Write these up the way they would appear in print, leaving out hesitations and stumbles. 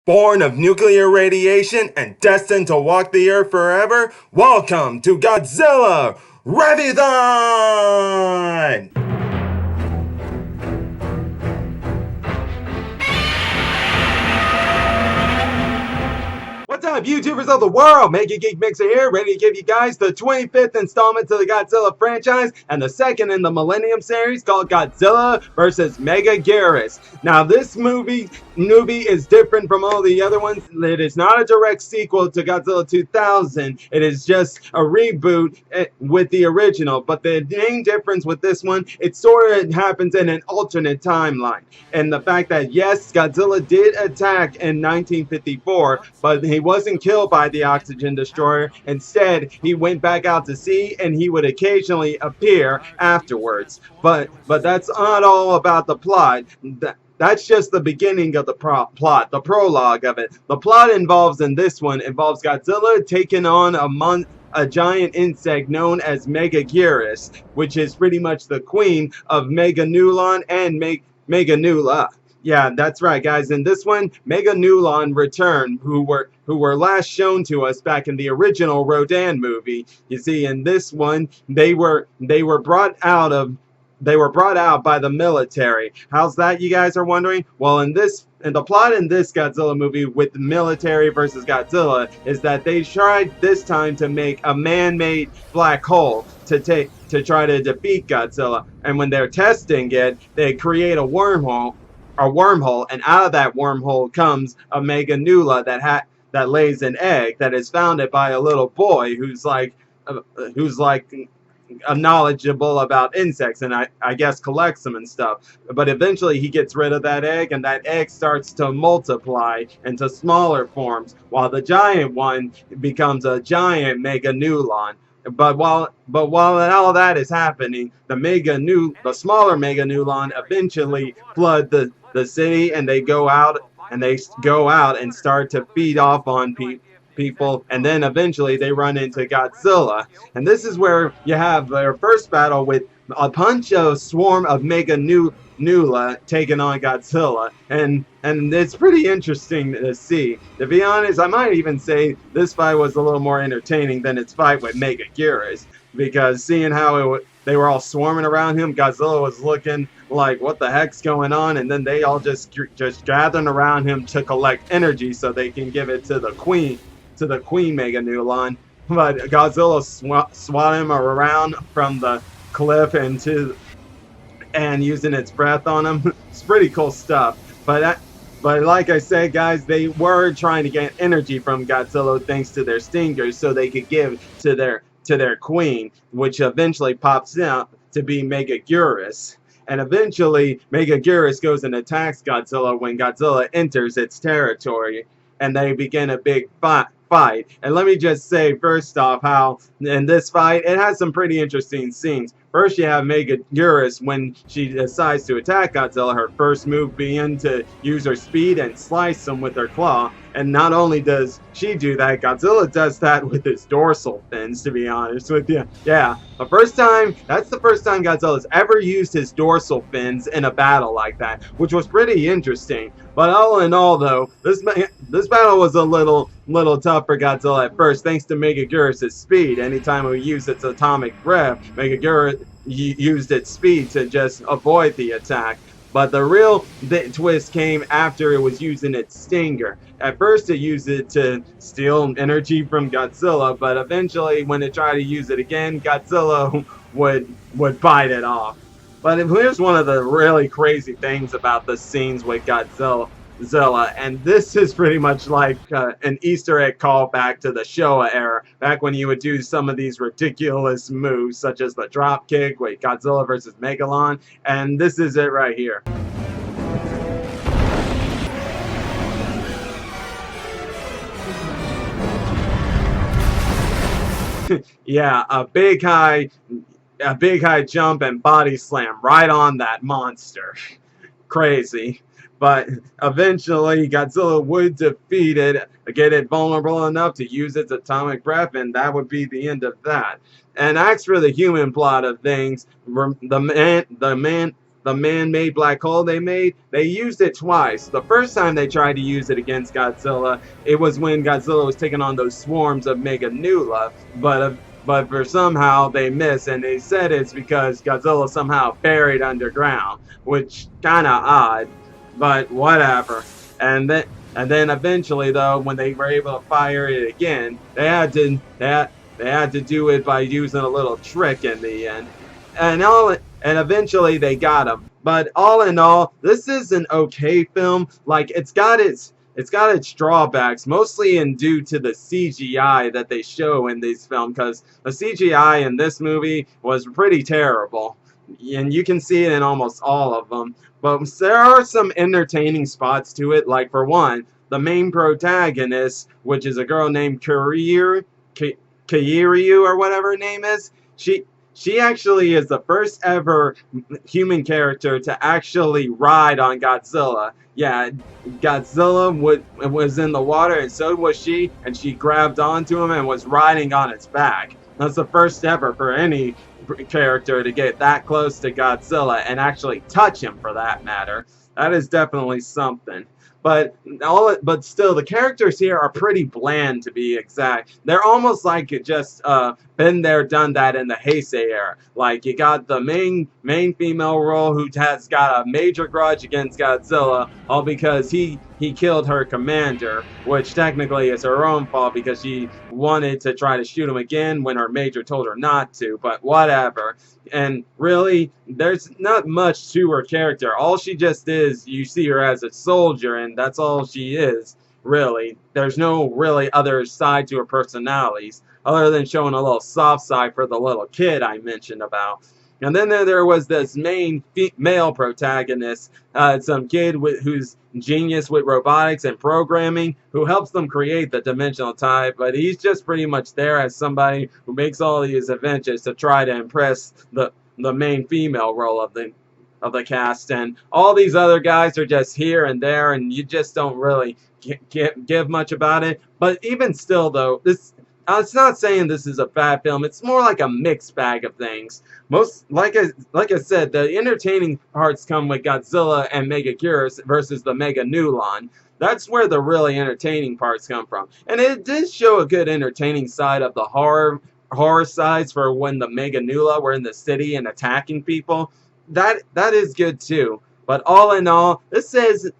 Born of nuclear radiation and destined to walk the earth forever, welcome to Godzilla Reviewthon! What's up, YouTubers of the world? Mega Geek Mixer here, ready to give you guys the 25th installment to the Godzilla franchise and the second in the Millennium series called Godzilla vs. Megaguirus. Now, this movie is different from all the other ones. It is not a direct sequel to Godzilla 2000. It is just a reboot with the original. But the main difference with this one, it sort of happens in an alternate timeline. And the fact that, yes, Godzilla did attack in 1954, but he wasn't killed by the oxygen destroyer. Instead, he went back out to sea and he would occasionally appear afterwards. But that's not all about the plot. That's just the beginning of the plot, the prologue of it. The plot involves Godzilla taking on a giant insect known as Megaguirus, which is pretty much the queen of Meganulon and Meganula. Yeah, that's right, guys. In this one, Meganulon return, who were last shown to us back in the original Rodan movie. You see, in this one, they were brought out by the military. How's that, you guys are wondering? Well, in the plot in this Godzilla movie with the military versus Godzilla is that they tried this time to make a man-made black hole to try to defeat Godzilla. And when they're testing it, they create a wormhole, and out of that wormhole comes a Meganula that lays an egg that is founded by a little boy who's knowledgeable about insects and I guess collects them and stuff. But eventually he gets rid of that egg, and that egg starts to multiply into smaller forms, while the giant one becomes a giant Meganulon. But while all that is happening, the smaller Meganulon eventually flood the city, and they go out and start to feed off on people, and then eventually they run into Godzilla. And this is where you have their first battle with a swarm of Meganula taking on Godzilla, and it's pretty interesting to see. To be honest, I might even say this fight was a little more entertaining than its fight with Megaguirus, because seeing how they were all swarming around him, Godzilla was looking like, what the heck's going on? And then they all just gathering around him to collect energy so they can give it to the queen Meganulon. But Godzilla swat him around from the cliff and using its breath on him. It's pretty cool stuff. But like I said, guys, they were trying to get energy from Godzilla thanks to their stingers, so they could give to their queen, which eventually pops out to be Megaguirus. And eventually, Megaguirus goes and attacks Godzilla when Godzilla enters its territory, and they begin a big fight. And let me just say first off how in this fight it has some pretty interesting scenes. First, you have Megaguirus when she decides to attack Godzilla, her first move being to use her speed and slice him with her claw. And not only does she do that, Godzilla does that with his dorsal fins, to be honest with you. Yeah, that's the first time Godzilla's ever used his dorsal fins in a battle like that, which was pretty interesting. But all in all, though, this battle was a little tough for Godzilla at first, thanks to Megaguirus' speed. Anytime we used its atomic breath, Megaguirus used its speed to just avoid the attack. But the real twist came after it was using its stinger. At first it used it to steal energy from Godzilla, but eventually when it tried to use it again, Godzilla would bite it off. But here's one of the really crazy things about the scenes with Godzilla, and this is pretty much like an Easter egg callback to the Showa era, back when you would do some of these ridiculous moves, such as the drop kick with Godzilla vs. Megalon, and this is it right here. Yeah, a big high jump and body slam right on that monster. Crazy. But eventually Godzilla would defeat it, get it vulnerable enough to use its atomic breath, and that would be the end of that. And as for the human plot of things, the the man-made black hole they made, they used it twice. The first time they tried to use it against Godzilla, it was when Godzilla was taking on those swarms of Megaguirus, but for somehow they missed, and they said it's because Godzilla somehow buried underground, which kind of odd, but whatever. And then eventually, though, when they were able to fire it again, they had to do it by using a little trick in the end, and eventually they got him. But all in all, this is an okay film. Like, it's got its drawbacks, mostly due to the CGI that they show in these films, because the CGI in this movie was pretty terrible, and you can see it in almost all of them. But there are some entertaining spots to it, like for one, the main protagonist, which is a girl named Kairyu or whatever her name is. She actually is the first ever human character to actually ride on Godzilla. Yeah, Godzilla was in the water, and so was she, and she grabbed onto him and was riding on its back. That's the first ever for any character to get that close to Godzilla and actually touch him, for that matter. That is definitely something. But still, the characters here are pretty bland, to be exact. They're almost like it just been there, done that in the Heisei era. Like, you got the main female role who has got a major grudge against Godzilla, all because he killed her commander, which technically is her own fault because she wanted to try to shoot him again when her major told her not to, but whatever. And really, there's not much to her character. All she just is, you see her as a soldier, and that's all she is, really. There's no really other side to her personalities, other than showing a little soft side for the little kid I mentioned about. And then there was this main male protagonist, some kid who's genius with robotics and programming, who helps them create the dimensional type, but he's just pretty much there as somebody who makes all these adventures to try to impress the main female role of the cast, and all these other guys are just here and there, and you just don't really give much about it. But even still, though, it's not saying this is a bad film. It's more like a mixed bag of things. Like I said, the entertaining parts come with Godzilla and Megaguirus versus the Megaguirus. That's where the really entertaining parts come from. And it did show a good entertaining side of the horror sides for when the Megaguirus were in the city and attacking people. That is good too. But all in all, this is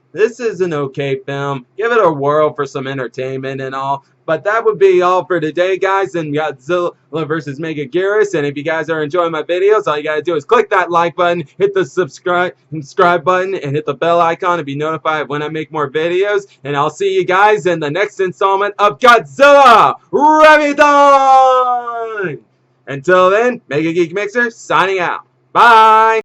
an okay film. Give it a whirl for some entertainment and all. But that would be all for today, guys, in Godzilla vs. Megaguirus. And if you guys are enjoying my videos, all you gotta do is click that like button, hit the subscribe button, and hit the bell icon to be notified when I make more videos. And I'll see you guys in the next installment of Godzilla Reviewthon! Until then, Mega Geek Mixer signing out. Bye!